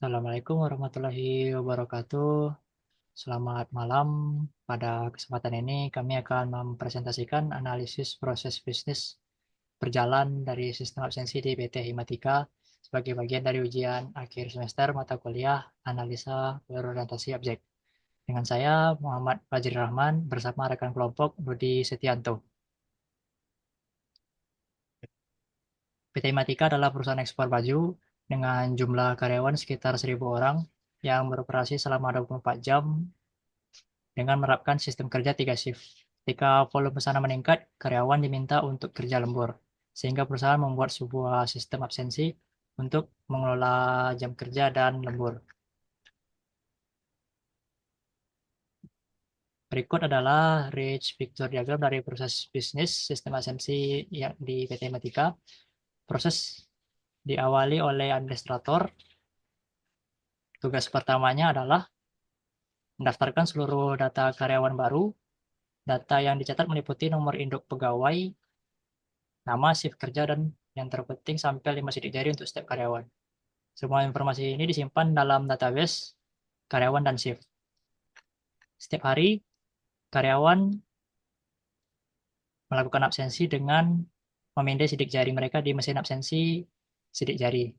Assalamualaikum warahmatullahi wabarakatuh. Selamat malam. Pada kesempatan ini kami akan mempresentasikan analisis proses bisnis berjalan dari sistem absensi di PT Himatika sebagai bagian dari ujian akhir semester mata kuliah analisa berorientasi objek. Dengan saya Muhammad Fajri Rahman bersama rekan kelompok Budi Setianto. PT Himatika adalah perusahaan ekspor baju dengan jumlah karyawan sekitar 1.000 orang yang beroperasi selama 24 jam dengan menerapkan sistem kerja 3 shift. Ketika volume pesanan meningkat, karyawan diminta untuk kerja lembur, sehingga perusahaan membuat sebuah sistem absensi untuk mengelola jam kerja dan lembur. Berikut adalah rich picture diagram dari proses bisnis sistem absensi yang di PT Matika. Proses diawali oleh administrator. Tugas pertamanya adalah mendaftarkan seluruh data karyawan baru. Data yang dicatat meliputi nomor induk pegawai, nama, shift kerja, dan yang terpenting sampai 5 sidik jari untuk setiap karyawan. Semua informasi ini disimpan dalam database karyawan dan shift. Setiap hari, karyawan melakukan absensi dengan memindai sidik jari mereka di mesin absensi sidik jari.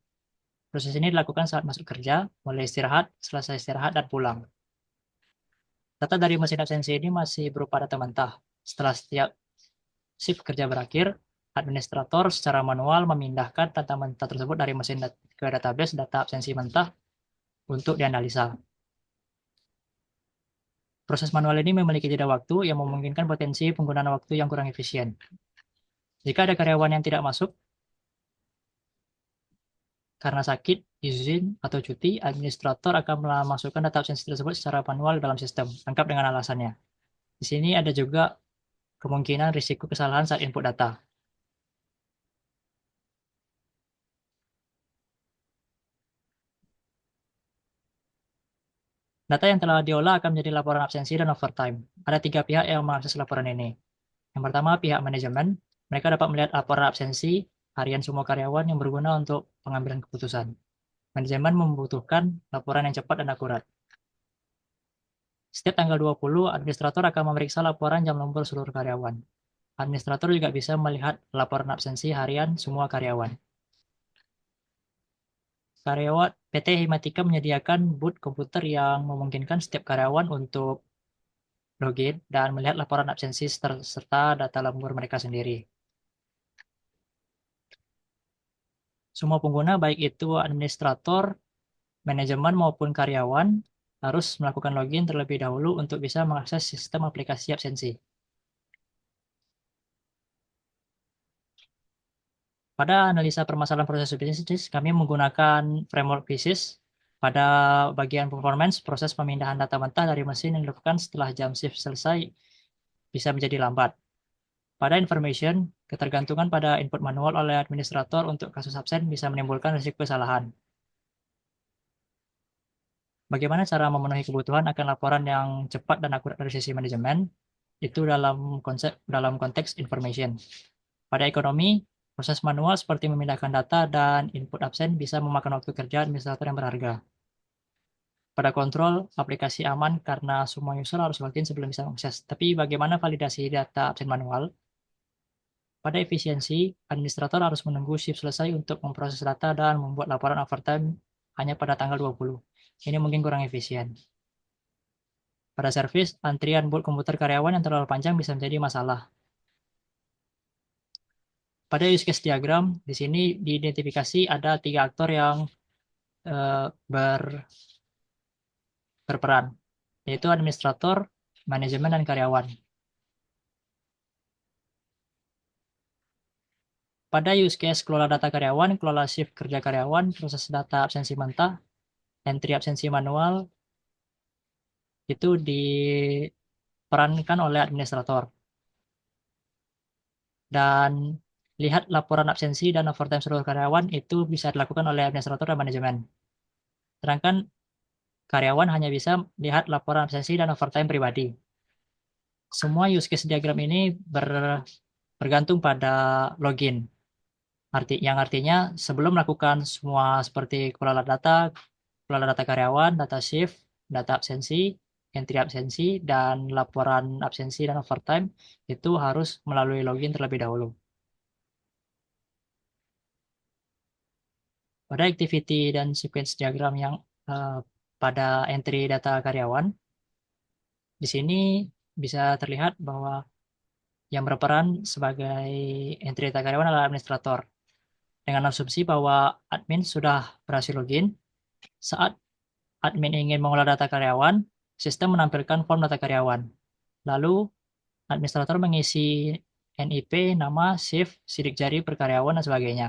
Proses ini dilakukan saat masuk kerja, mulai istirahat, selesai istirahat, dan pulang. Data dari mesin absensi ini masih berupa data mentah. Setelah setiap shift kerja berakhir, administrator secara manual memindahkan data mentah tersebut dari mesin ke database data absensi mentah untuk dianalisa. Proses manual ini memiliki jeda waktu yang memungkinkan potensi penggunaan waktu yang kurang efisien. Jika ada karyawan yang tidak masuk karena sakit, izin, atau cuti, administrator akan memasukkan data absensi tersebut secara manual dalam sistem, lengkap dengan alasannya. Di sini ada juga kemungkinan risiko kesalahan saat input data. Data yang telah diolah akan menjadi laporan absensi dan overtime. Ada 3 pihak yang mengakses laporan ini. Yang pertama, pihak manajemen. Mereka dapat melihat laporan absensi harian semua karyawan yang berguna untuk pengambilan keputusan. Manajemen membutuhkan laporan yang cepat dan akurat. Setiap tanggal 20, administrator akan memeriksa laporan jam lembur seluruh karyawan. Administrator juga bisa melihat laporan absensi harian semua karyawan. Karyawan PT Himatika menyediakan booth komputer yang memungkinkan setiap karyawan untuk login dan melihat laporan absensi serta data lembur mereka sendiri. Semua pengguna, baik itu administrator, manajemen maupun karyawan, harus melakukan login terlebih dahulu untuk bisa mengakses sistem aplikasi absensi. Pada analisa permasalahan proses bisnis, kami menggunakan framework PhySys. Pada bagian performance, proses pemindahan data mentah dari mesin yang dilakukan setelah jam shift selesai bisa menjadi lambat. Pada information, ketergantungan pada input manual oleh administrator untuk kasus absen bisa menimbulkan risiko kesalahan. Bagaimana cara memenuhi kebutuhan akan laporan yang cepat dan akurat dari sisi manajemen? Itu dalam konteks information. Pada ekonomi, proses manual seperti memindahkan data dan input absen bisa memakan waktu kerja administrator yang berharga. Pada kontrol, aplikasi aman karena semua user harus login sebelum bisa mengakses. Tapi bagaimana validasi data absen manual? Pada efisiensi, administrator harus menunggu shift selesai untuk memproses data dan membuat laporan overtime hanya pada tanggal 20. Ini mungkin kurang efisien. Pada servis, antrian boot komputer karyawan yang terlalu panjang bisa menjadi masalah. Pada use case diagram, di sini diidentifikasi ada 3 aktor yang eh, berperan, yaitu administrator, manajemen, dan karyawan. Pada use case kelola data karyawan, kelola shift kerja karyawan, proses data absensi mentah, entry absensi manual, itu diperankan oleh administrator. Dan lihat laporan absensi dan overtime seluruh karyawan itu bisa dilakukan oleh administrator dan manajemen. Sedangkan karyawan hanya bisa lihat laporan absensi dan overtime pribadi. Semua use case diagram ini bergantung pada login. Yang artinya sebelum melakukan semua seperti kelola data, kelola data karyawan, data shift, data absensi, entry absensi, dan laporan absensi dan overtime itu harus melalui login terlebih dahulu. Pada activity dan sequence diagram yang pada entry data karyawan, di sini bisa terlihat bahwa yang berperan sebagai entry data karyawan adalah administrator. Dengan asumsi bahwa admin sudah berhasil login, saat admin ingin mengolah data karyawan, sistem menampilkan form data karyawan. Lalu, administrator mengisi NIP, nama, shift, sidik jari per karyawan, dan sebagainya.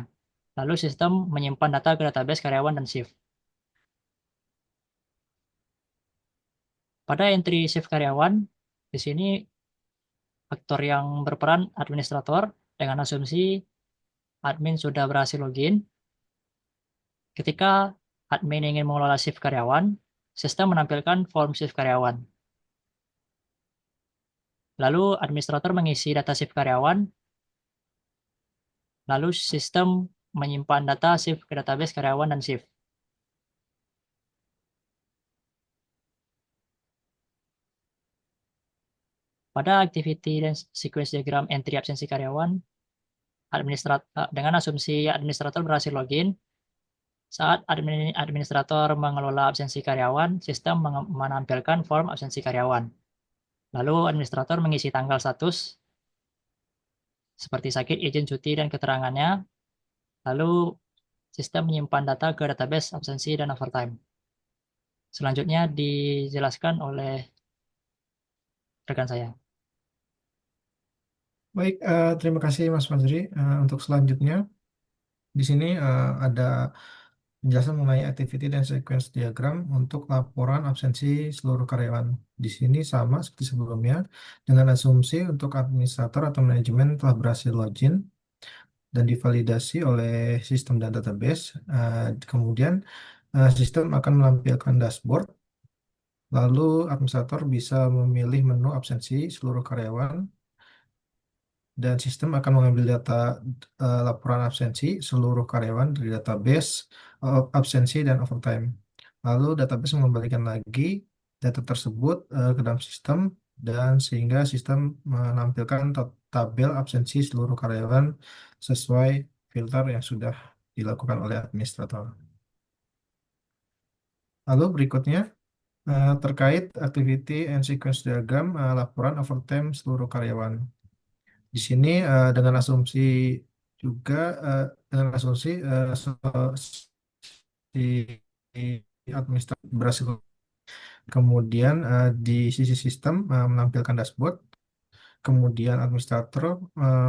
Lalu sistem menyimpan data ke database karyawan dan shift. Pada entry shift karyawan, di sini faktor yang berperan administrator dengan asumsi admin sudah berhasil login. Ketika admin ingin mengelola shift karyawan, sistem menampilkan form shift karyawan. Lalu administrator mengisi data shift karyawan, lalu sistem menyimpan data shift ke database karyawan dan shift. Pada activity dan sequence diagram entry absensi karyawan, dengan asumsi administrator berhasil login, saat administrator mengelola absensi karyawan, sistem menampilkan form absensi karyawan. Lalu administrator mengisi tanggal status, seperti sakit, izin cuti, dan keterangannya. Lalu sistem menyimpan data ke database absensi dan overtime. Selanjutnya dijelaskan oleh rekan saya. Baik, terima kasih Mas Fazri. Untuk selanjutnya, di sini ada penjelasan mengenai activity dan sequence diagram untuk laporan absensi seluruh karyawan. Di sini sama seperti sebelumnya, dengan asumsi untuk administrator atau manajemen telah berhasil login dan divalidasi oleh sistem dan database. Kemudian sistem akan menampilkan dashboard, lalu administrator bisa memilih menu absensi seluruh karyawan dan sistem akan mengambil data laporan absensi seluruh karyawan dari database absensi dan overtime. Lalu database mengembalikan lagi data tersebut ke dalam sistem dan sehingga sistem menampilkan tabel absensi seluruh karyawan sesuai filter yang sudah dilakukan oleh administrator. Lalu berikutnya terkait activity and sequence diagram laporan overtime seluruh karyawan. Di sini dengan asumsi juga dengan asumsi si administrator berhasil. Kemudian di sisi sistem menampilkan dashboard. Kemudian administrator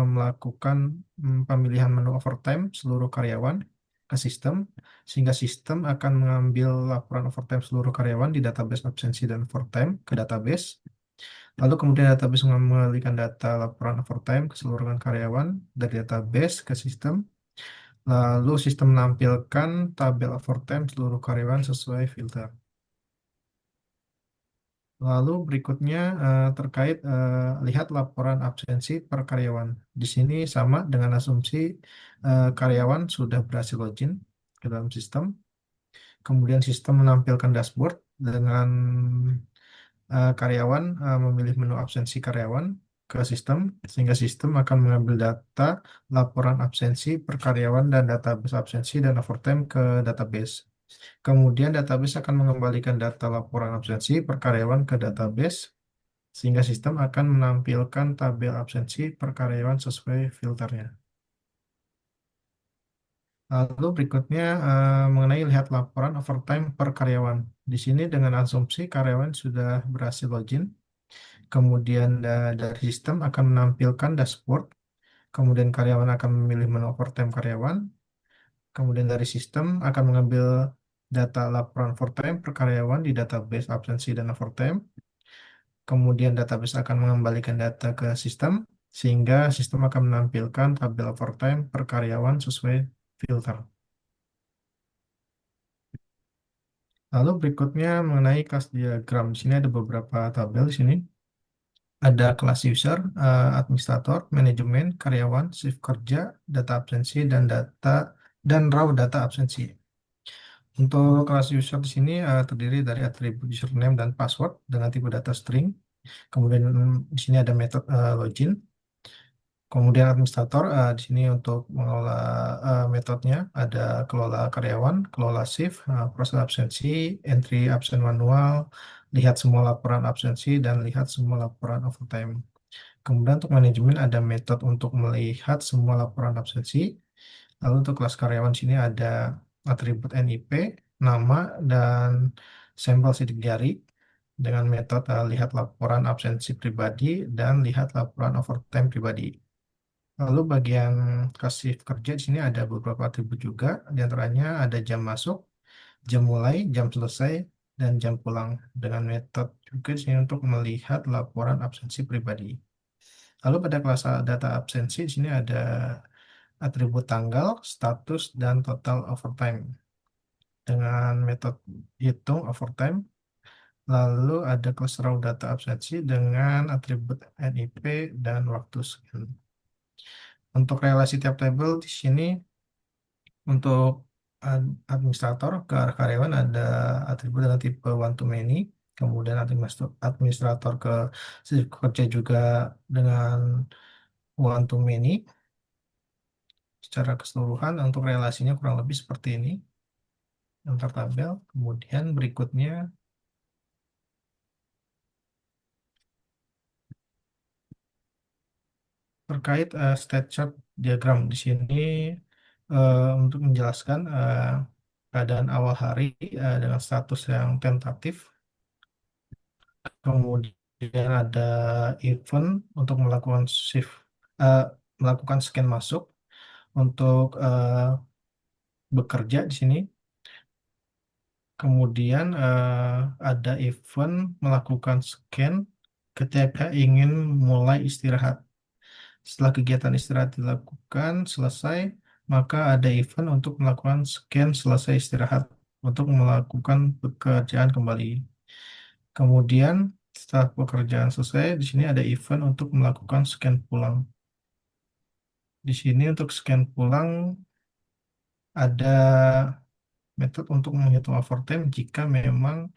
melakukan pemilihan menu overtime seluruh karyawan ke sistem, sehingga sistem akan mengambil laporan overtime seluruh karyawan di database absensi dan overtime ke database. Lalu kemudian database mengembalikan data laporan overtime keseluruhan karyawan dari database ke sistem. Lalu sistem menampilkan tabel overtime seluruh karyawan sesuai filter. Lalu berikutnya terkait lihat laporan absensi per karyawan. Di sini sama dengan asumsi karyawan sudah berhasil login ke dalam sistem. Kemudian sistem menampilkan dashboard dengan karyawan memilih menu absensi karyawan ke sistem, sehingga sistem akan mengambil data laporan absensi per karyawan dan database absensi dan overtime ke database. Kemudian database akan mengembalikan data laporan absensi per karyawan ke database, sehingga sistem akan menampilkan tabel absensi per karyawan sesuai filternya. Lalu berikutnya mengenai lihat laporan overtime per karyawan. Di sini dengan asumsi karyawan sudah berhasil login, kemudian dari sistem akan menampilkan dashboard, kemudian karyawan akan memilih menu overtime karyawan, kemudian dari sistem akan mengambil data laporan overtime per karyawan di database absensi dan overtime, kemudian database akan mengembalikan data ke sistem, sehingga sistem akan menampilkan tabel overtime per karyawan sesuai filter. Lalu berikutnya mengenai kelas diagram. Di sini ada beberapa tabel di sini. Ada kelas user, administrator, manajemen, karyawan, shift kerja, data absensi, dan raw data absensi. Untuk kelas user di sini terdiri dari atribut username dan password dengan tipe data string. Kemudian di sini ada metode login. Kemudian administrator di sini untuk mengelola metodenya ada kelola karyawan, kelola shift, proses absensi, entry absen manual, lihat semua laporan absensi dan lihat semua laporan overtime. Kemudian untuk manajemen ada metode untuk melihat semua laporan absensi. Lalu untuk kelas karyawan sini ada atribut NIP, nama dan sampel sidik jari dengan metode lihat laporan absensi pribadi dan lihat laporan overtime pribadi. Lalu bagian kasih kerja di sini ada beberapa atribut juga, di antaranya ada jam masuk, jam mulai, jam selesai, dan jam pulang dengan metode juga di sini untuk melihat laporan absensi pribadi. Lalu pada kelas data absensi di sini ada atribut tanggal, status, dan total overtime dengan metode hitung overtime. Lalu ada kelas raw data absensi dengan atribut NIP dan waktu scan. Untuk relasi tiap tabel di sini untuk administrator ke arah karyawan ada atribut dengan tipe one to many. Kemudian administrator ke sisi kerja juga dengan one to many. Secara keseluruhan untuk relasinya kurang lebih seperti ini antar tabel. Kemudian berikutnya terkait state chart diagram di sini untuk menjelaskan keadaan awal hari dengan status yang tentatif. Kemudian ada event untuk melakukan shift, eh, melakukan scan masuk untuk bekerja di sini. Kemudian ada event melakukan scan ketika ingin mulai istirahat. Setelah kegiatan istirahat dilakukan selesai, maka ada event untuk melakukan scan selesai istirahat untuk melakukan pekerjaan kembali. Kemudian setelah pekerjaan selesai, di sini ada event untuk melakukan scan pulang. Di sini untuk scan pulang ada metode untuk menghitung overtime jika memang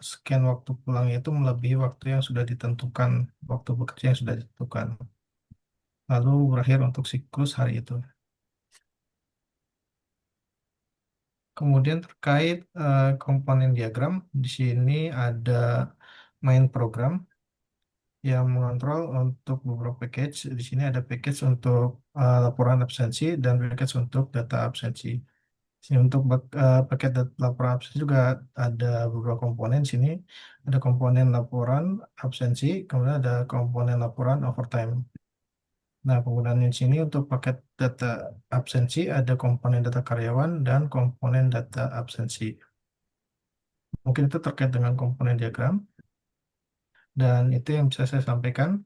scan waktu pulang itu melebihi waktu yang sudah ditentukan, waktu bekerja yang sudah ditentukan. Lalu berakhir untuk siklus hari itu. Kemudian terkait komponen diagram, di sini ada main program yang mengontrol untuk beberapa package. Di sini ada package untuk laporan absensi dan package untuk data absensi. Sini untuk paket laporan absensi juga ada beberapa komponen. Sini ada komponen laporan absensi, kemudian ada komponen laporan overtime. Nah, penggunaannya di sini untuk paket data absensi ada komponen data karyawan dan komponen data absensi. Mungkin itu terkait dengan komponen diagram dan itu yang bisa saya sampaikan.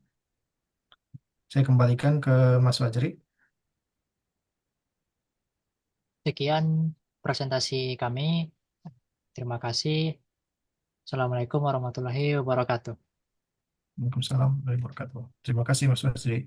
Saya kembalikan ke Mas Fajri. Sekian presentasi kami. Terima kasih. Assalamualaikum warahmatullahi wabarakatuh. Waalaikumsalam warahmatullahi wabarakatuh. Terima kasih Mas Fajri.